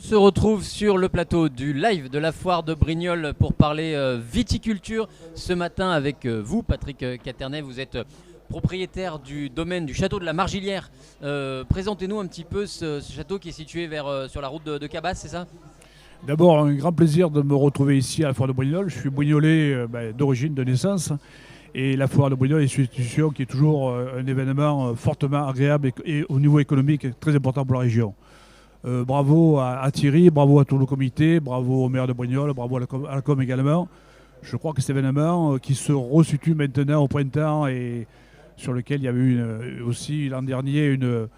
se retrouve sur le plateau du live de la foire de Brignoles pour parler viticulture ce matin avec vous, Patrick Caternet. Vous êtes propriétaire du domaine du château de la Margilière. Présentez-nous un petit peu ce château qui est situé sur la route de Cabasse, c'est ça? D'abord, un grand plaisir de me retrouver ici à la foire de Brignoles. Je suis brignolais d'origine, de naissance. Et la foire de Brignoles est une institution qui est toujours un événement fortement agréable et au niveau économique très important pour la région. Bravo à Thierry, bravo à tout le comité, bravo au maire de Brignoles, bravo à la com également. Je crois que cet événement qui se resitue maintenant au printemps et sur lequel il y avait eu aussi l'an dernier une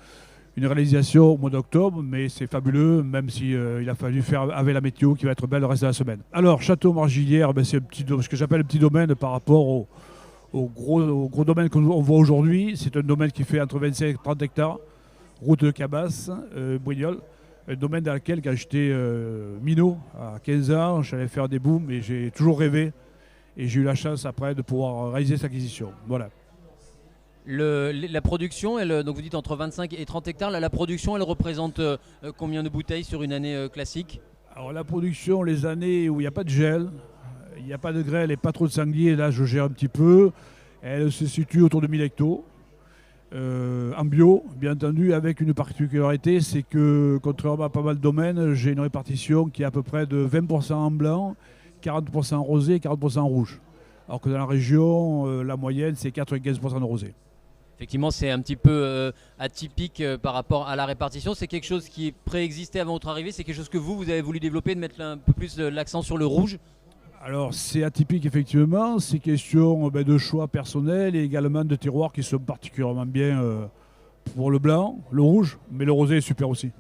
réalisation au mois d'octobre, mais c'est fabuleux, même si il a fallu faire avec la météo qui va être belle le reste de la semaine. Alors, Château Margilière, c'est ce que j'appelle un petit domaine par rapport au gros domaine qu'on voit aujourd'hui. C'est un domaine qui fait entre 25 et 30 hectares, route de Cabasse, Brignoles. Un domaine dans lequel, quand j'étais minot, à 15 ans, j'allais faire des booms et j'ai toujours rêvé. Et j'ai eu la chance après de pouvoir réaliser cette acquisition. Voilà. La production, donc vous dites entre 25 et 30 hectares, la production, elle représente combien de bouteilles sur une année classique? Alors la production, les années où il n'y a pas de gel, il n'y a pas de grêle et pas trop de sanglier, là je gère un petit peu, elle se situe autour de 1000 hectos. En bio, bien entendu, avec une particularité, c'est que contrairement à pas mal de domaines, j'ai une répartition qui est à peu près de 20% en blanc, 40% en rosé et 40% en rouge. Alors que dans la région, la moyenne, c'est 95% de rosé. Effectivement, c'est un petit peu atypique par rapport à la répartition. C'est quelque chose qui préexistait avant votre arrivée. C'est quelque chose que vous avez voulu développer, de mettre un peu plus l'accent sur le rouge. Alors c'est atypique effectivement, c'est question de choix personnel et également de terroirs qui sont particulièrement bien pour le blanc, le rouge, mais le rosé est super aussi.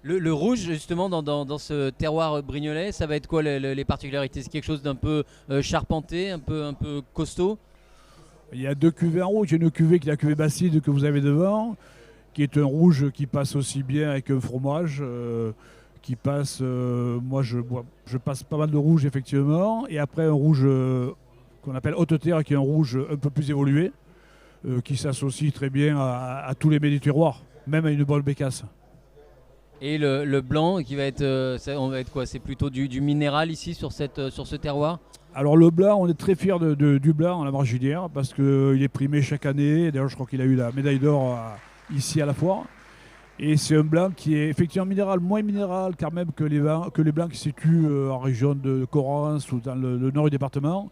Le rouge, justement, dans ce terroir brignolais, ça va être quoi les particularités? C'est quelque chose d'un peu charpenté, un peu costaud? Il y a deux cuvées en rouge. Il y a une cuvée qui est la cuvée Bacide que vous avez devant, qui est un rouge qui passe aussi bien avec un fromage, qui passe. Moi, je passe pas mal de rouge effectivement, et après un rouge qu'on appelle haute terre, qui est un rouge un peu plus évolué, qui s'associe très bien à tous les mets du terroir, même à une bonne bécasse. Et le blanc, qui va être, on va être quoi? C'est plutôt du minéral ici sur ce terroir? Alors le blanc, on est très fiers du blanc à la Margilière parce qu'il est primé chaque année. D'ailleurs, je crois qu'il a eu la médaille d'or ici à la foire. Et c'est un blanc qui est effectivement minéral, moins minéral quand même que les blancs qui se situent en région de Corrence ou dans le nord du département.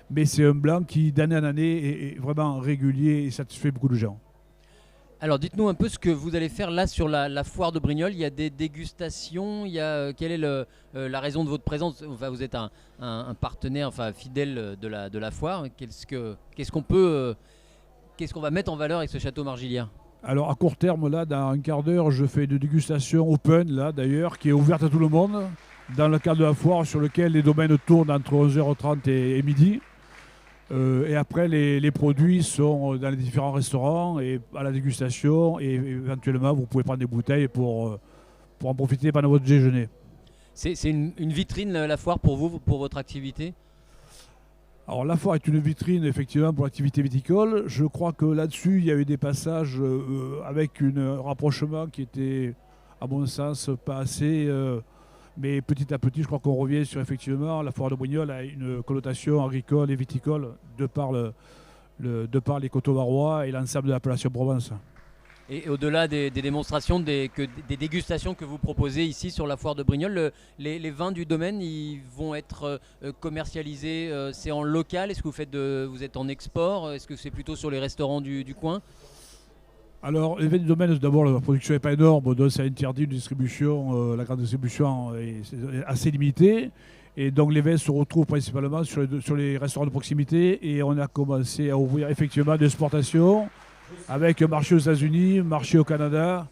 Mais c'est un blanc qui d'année en année est vraiment régulier et satisfait beaucoup de gens. Alors dites-nous un peu ce que vous allez faire là sur la foire de Brignoles. Il y a des dégustations, quelle est la raison de votre présence? Enfin, vous êtes un partenaire fidèle de la foire. Qu'est-ce qu'on va mettre en valeur avec ce château Margilière? Alors à court terme, là, dans un quart d'heure, je fais une dégustation open, là d'ailleurs, qui est ouverte à tout le monde, dans le cadre de la foire sur lequel les domaines tournent entre 11h30 et midi. Et après, les produits sont dans les différents restaurants et à la dégustation. Et éventuellement, vous pouvez prendre des bouteilles pour en profiter pendant votre déjeuner. C'est une vitrine, la foire, pour vous, pour votre activité? Alors, la foire est une vitrine, effectivement, pour l'activité viticole. Je crois que là-dessus, il y a eu des passages avec un rapprochement qui était, à mon sens, pas assez. Mais petit à petit, je crois qu'on revient sur effectivement la foire de Brignoles a une connotation agricole et viticole de par les coteaux varois et l'ensemble de l'appellation Provence. Et au-delà des démonstrations, des dégustations que vous proposez ici sur la foire de Brignoles, les vins du domaine, ils vont être commercialisés, c'est en local? Est-ce que vous êtes en export? Est-ce que c'est plutôt sur les restaurants du coin? Alors, les vins du domaine, d'abord, la production n'est pas énorme, donc ça interdit une distribution, la grande distribution est assez limitée. Et donc, les vins se retrouvent principalement sur les restaurants de proximité. Et on a commencé à ouvrir effectivement des exportations avec un marché aux États-Unis, un marché au Canada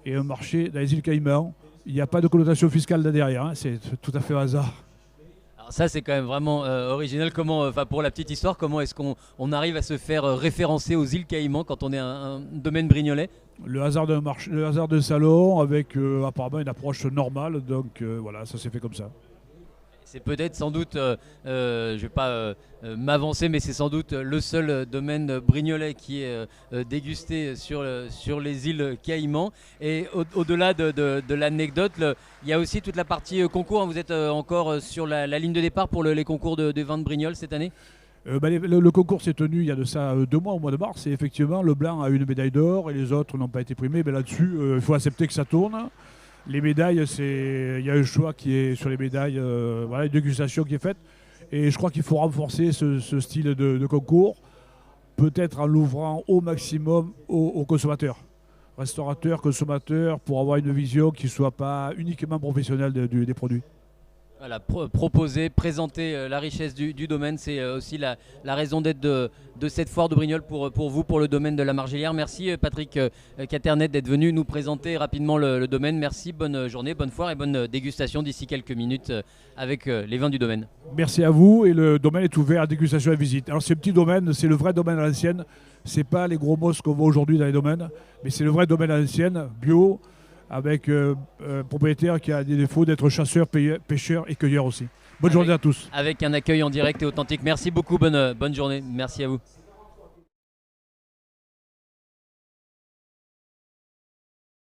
et un marché dans les îles Caïmans. Il n'y a pas de connotation fiscale là derrière, hein, c'est tout à fait au hasard. Alors ça, c'est quand même vraiment original. Pour la petite histoire, comment est-ce qu'on arrive à se faire référencer aux îles Caïmans quand on est un domaine brignolais? Le hasard d'un marché, le hasard d'un salon avec apparemment une approche normale, donc voilà, ça s'est fait comme ça. C'est peut-être sans doute, je ne vais pas m'avancer, mais c'est sans doute le seul domaine brignolais qui est dégusté sur les îles Caïmans. Et au-delà de l'anecdote, il y a aussi toute la partie concours. Vous êtes encore sur la ligne de départ pour les concours de vin de Brignoles cette année? Le concours s'est tenu il y a de ça 2 mois, au mois de mars, et effectivement, le blanc a eu une médaille d'or et les autres n'ont pas été primés. Mais là-dessus, il faut accepter que ça tourne. Les médailles, il y a un choix qui est sur les médailles, voilà, une dégustation qui est faite. Et je crois qu'il faut renforcer ce style de concours, peut-être en l'ouvrant au maximum aux consommateurs, restaurateurs, consommateurs, pour avoir une vision qui ne soit pas uniquement professionnelle des produits. Voilà, proposer, présenter la richesse du domaine, c'est aussi la raison d'être de cette foire de Brignoles pour vous, pour le domaine de la Margelière. Merci Patrick Caternet d'être venu nous présenter rapidement le domaine. Merci, bonne journée, bonne foire et bonne dégustation d'ici quelques minutes avec les vins du domaine. Merci à vous, et le domaine est ouvert à dégustation et à visite. Alors c'est un petit domaine, c'est le vrai domaine à l'ancienne, c'est pas les gros mosses qu'on voit aujourd'hui dans les domaines, mais c'est le vrai domaine à l'ancienne, bio, avec un propriétaire qui a des défauts d'être chasseur, pêcheur et cueilleur aussi. Bonne journée à tous. Avec un accueil en direct et authentique. Merci beaucoup, bonne journée. Merci à vous.